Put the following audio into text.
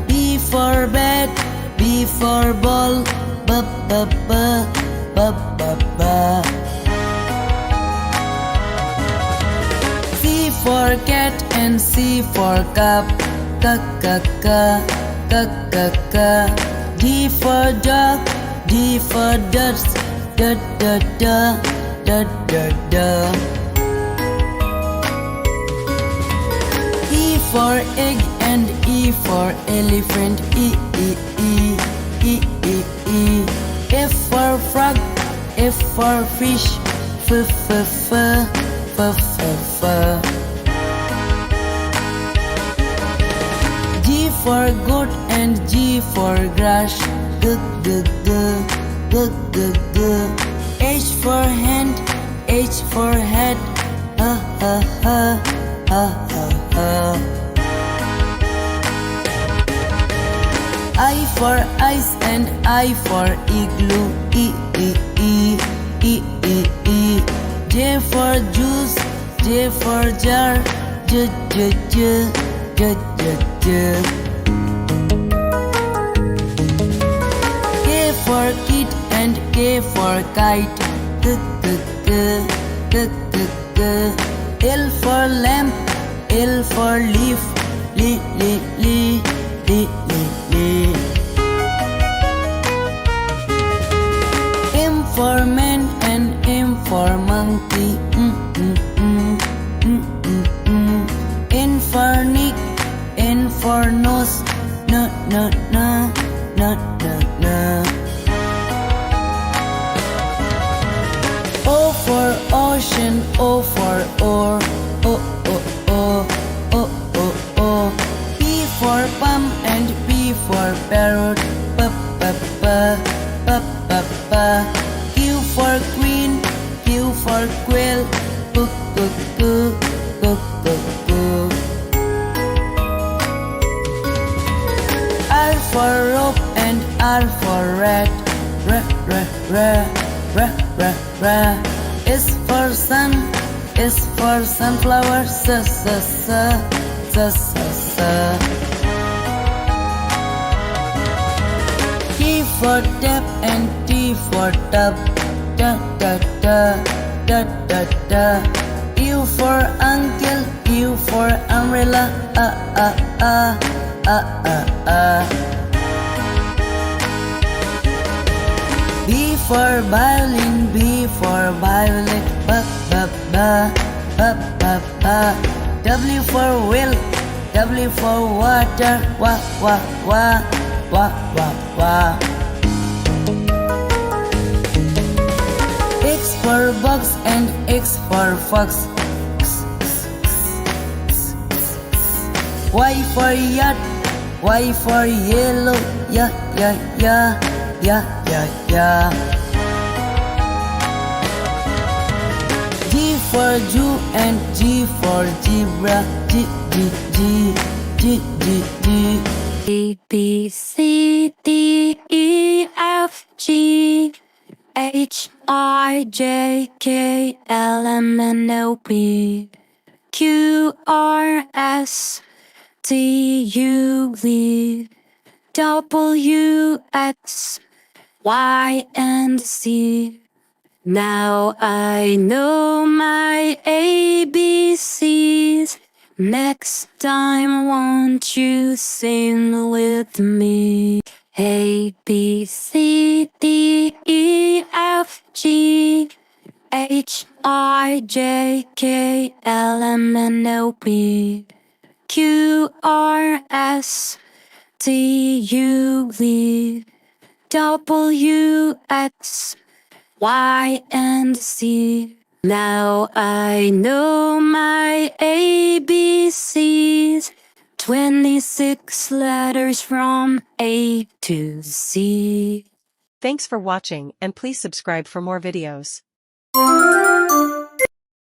B for bed, B for ball, B, B, B, B, B, B. C for cat and C for cup, C, C, C, C, C, C. D for dog, D for ducks, D, D, D, D, D, D. E for egg and E for elephant, E, E, E, E, E, E. F for frog, F for fish, F, F, F, F, F, F. G for goat and G for grass, G, G, G, G, G, G. H for hand, H for head, H, H, H, H, H. I for ice and I for igloo, E, E, E, E, E, E. J for juice, J for jar, J, J, J, J, J, J. K for kit and K for kite, K, K, K, K, K, K. L for lamp, L for leaf, Li, Li, Li, Li, Li, Li. M for man and M for monkey, N for Nick, N for nose, N, N, N, N, N, N. O for ocean, O for oar, O, O, O, O, O, O. P for palm and P for parrot, P, P, P, P, P, P. Q for queen, Q for quail, Q, Q, Q, Q, Q, Q. R for rope and R for rat, R, R, R, R, R, R. S for sun, S for sunflower, S, S, S, S, S, S. T for tap and T for tub, da, da, da, da, da, da. U for uncle, U for umbrella, B for violin, B for violet, ba, ba, ba, ba, ba, ba. W for whale, W for water, wa, wa, wa, wa, wa, wa. X for box and X for fox, Y for yacht, Y for yellow, ya, ya, ya, ya, ya, ya. G for Jew and G for zebra, G, G, G, G, G, G. A, B, C, D, E, F, G, H, I, J, K, L, M, N, O, P, Q, R, S, T, U, V, W, X, Y, and Z. Now I know my ABCs. Next time, won't you sing with me? A, B, C, D, E, F, G, H, I, J, K, L, M, N, O, P, Q, R, S, T, U, V, W, X, Y, and Z. Now I know my ABCs. 26 letters from A to Z. Thanks for watching and please subscribe for more videos.